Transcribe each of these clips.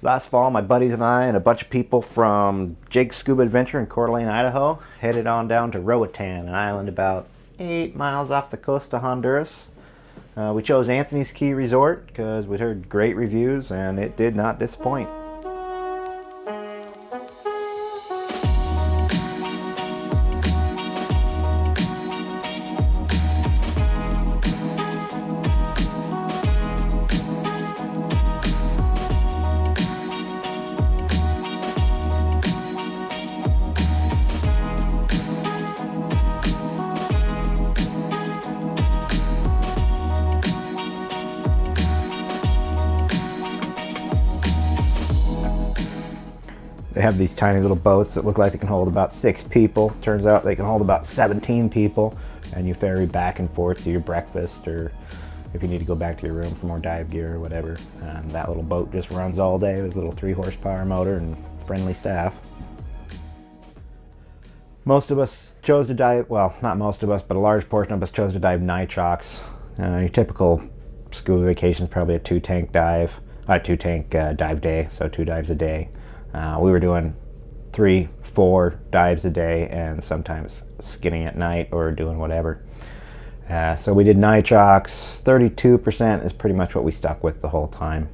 Last fall, my buddies and I and a bunch of people from Jake's Scuba Adventure in Coeur d'Alene, Idaho, headed on down to Roatan, an island about 8 miles off the coast of Honduras. We chose Anthony's Key Resort because we'd heard great reviews and it did not disappoint. They have these tiny little boats that look like they can hold about 6 people. Turns out they can hold about 17 people, and you ferry back and forth to your breakfast, or if you need to go back to your room for more dive gear or whatever. And that little boat just runs all day with a little 3 horsepower motor and friendly staff. Most of us chose to dive, well, not most of us, but a large portion of us chose to dive nitrox. Your typical scuba vacation is probably a 2-tank dive, dive day, so 2 dives a day. We were doing 3, 4 dives a day and sometimes skinning at night or doing whatever. So we did nitrox. 32% is pretty much what we stuck with the whole time.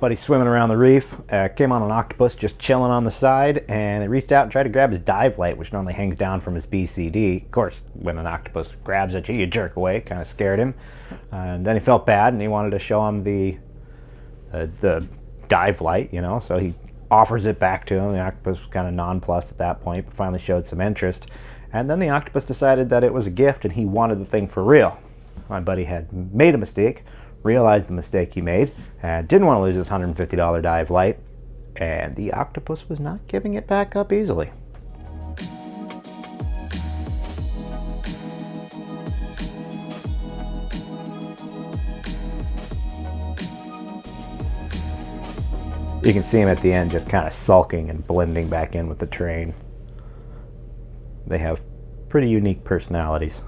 Buddy swimming around the reef, came on an octopus just chilling on the side, and it reached out and tried to grab his dive light, which normally hangs down from his BCD. Of course, when an octopus grabs at you, you jerk away. Kind of scared him. And then he felt bad, and he wanted to show him the dive light, you know. So he offers it back to him. The octopus was kind of nonplussed at that point, but finally showed some interest. And then the octopus decided that it was a gift, and he wanted the thing for real. My buddy had made a mistake, realized the mistake he made, and didn't want to lose his $150 dive light, and the octopus was not giving it back up easily. You can see him at the end just kind of sulking and blending back in with the train. They have pretty unique personalities.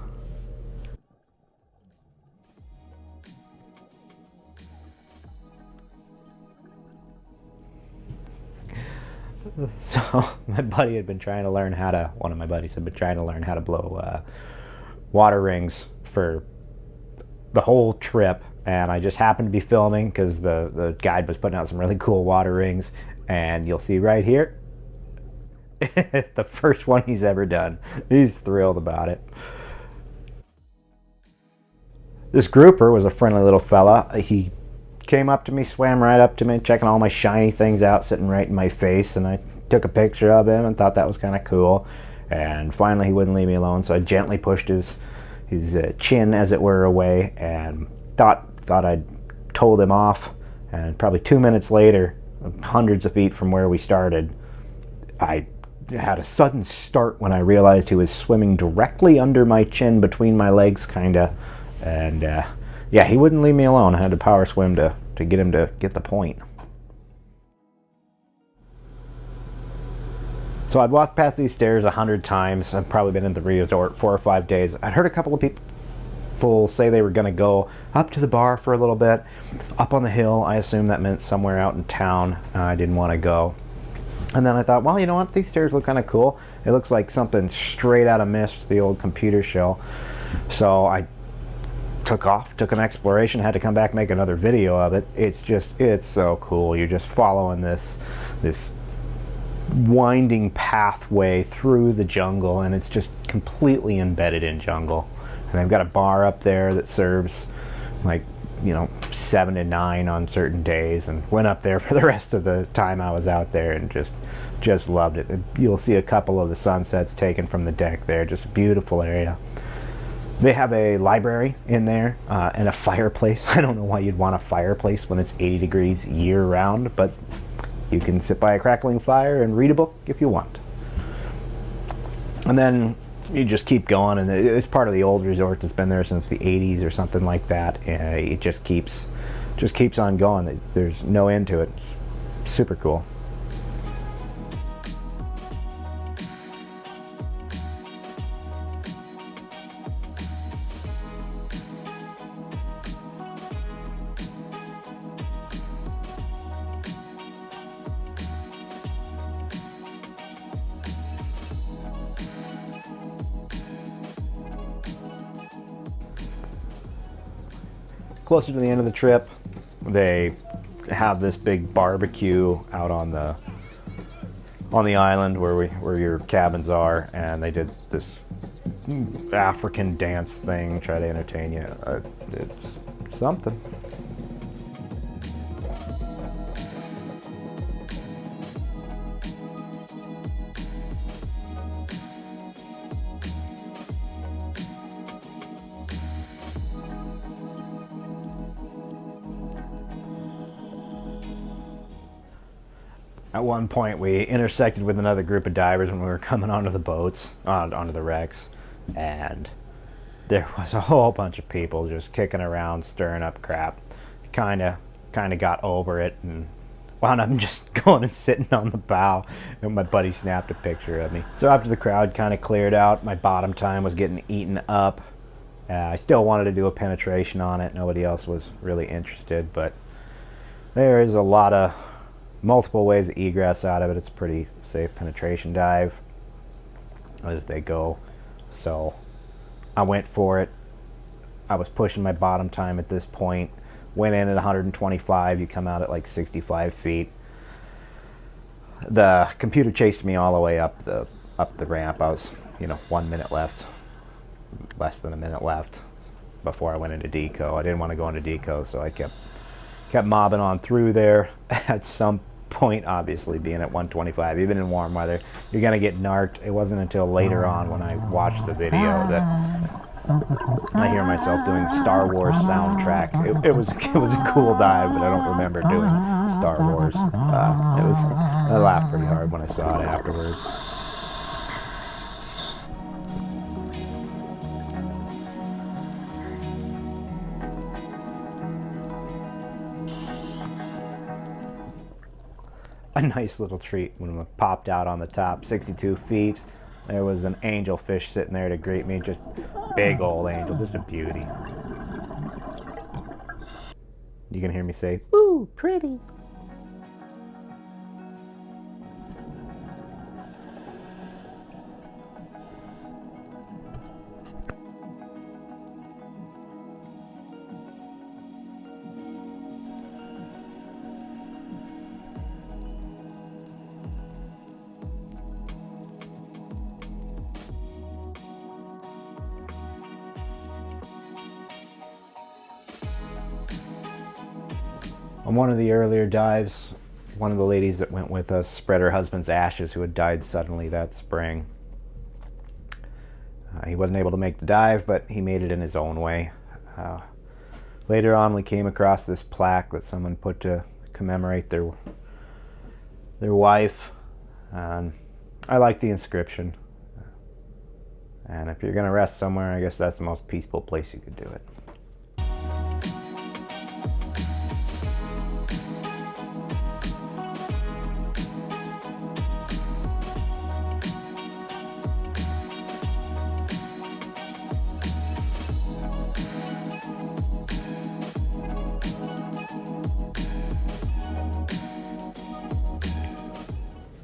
So my buddy had been trying to learn one of my buddies had been trying to learn how to blow water rings for the whole trip, and I just happened to be filming because the guide was putting out some really cool water rings, and you'll see right here, it's the first one he's ever done. He's thrilled about it. This grouper was a friendly little fella. He came up to me, swam right up to me, checking all my shiny things out, sitting right in my face, and I took a picture of him and thought that was kind of cool. And finally he wouldn't leave me alone, so I gently pushed his chin, as it were, away, and thought I'd told him off. And probably 2 minutes later, hundreds of feet from where we started, I had a sudden start when I realized he was swimming directly under my chin, between my legs, kinda. And yeah, he wouldn't leave me alone. I had to power swim to get him to get the point. So I'd walked past these stairs 100 times. I've probably been in the resort 4 or 5 days. I'd heard a couple of people say they were going to go up to the bar for a little bit, up on the hill. I assumed that meant somewhere out in town. I didn't want to go. And then I thought, well, you know what? These stairs look kind of cool. It looks like something straight out of Myst, the old computer show. So I took an exploration, had to come back, make another video of it. It's so cool. You're just following this winding pathway through the jungle, and it's just completely embedded in jungle. And they've got a bar up there that serves, like, 7 to 9 on certain days, and went up there for the rest of the time I was out there, and just loved it. You'll see a couple of the sunsets taken from the deck there. Just a beautiful area. They have a library in there, and a fireplace. I don't know why you'd want a fireplace when it's 80 degrees year round, but you can sit by a crackling fire and read a book if you want. And then you just keep going, and it's part of the old resort that's been there since the 80s or something like that. It just keeps on going. There's no end to it. It's super cool. Closer to the end of the trip, they have this big barbecue out on the island where your cabins are, and they did this African dance thing, try to entertain you. It's something. At one point, we intersected with another group of divers when we were coming onto the boats, onto the wrecks, and there was a whole bunch of people just kicking around, stirring up crap. Kind of got over it and wound up just going and sitting on the bow, and my buddy snapped a picture of me. So after the crowd kind of cleared out, my bottom time was getting eaten up. I still wanted to do a penetration on it. Nobody else was really interested, but there is a lot of multiple ways of egress out of it. It's a pretty safe penetration dive as they go. So I went for it. I was pushing my bottom time at this point. Went in at 125. You come out at like 65 feet. The computer chased me all the way up the ramp. I was 1 minute left, less than a minute left before I went into deco. I didn't want to go into deco, so I kept mobbing on through there. At some point, obviously, being at 125, even in warm weather, you're gonna get narked. It wasn't until later on when I watched the video that I hear myself doing Star Wars soundtrack. It was a cool dive, but I don't remember doing Star Wars. I laughed pretty hard when I saw it afterwards. A nice little treat when we popped out on the top, 62 feet. There was an angelfish sitting there to greet me, just big old angel, just a beauty. You can hear me say, "Ooh, pretty." On one of the earlier dives, one of the ladies that went with us spread her husband's ashes, who had died suddenly that spring. He wasn't able to make the dive, but he made it in his own way. Later on, we came across this plaque that someone put to commemorate their wife. And I like the inscription. And if you're going to rest somewhere, I guess that's the most peaceful place you could do it.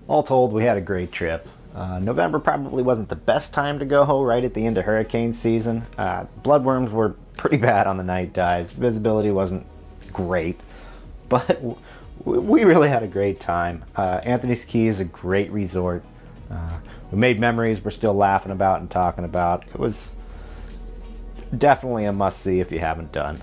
All told, we had a great trip. November probably wasn't the best time to go right at the end of hurricane season. Bloodworms were pretty bad on the night dives. Visibility wasn't great, but we really had a great time. Anthony's Key is a great resort. We made memories we're still laughing about and talking about. It was definitely a must-see if you haven't done.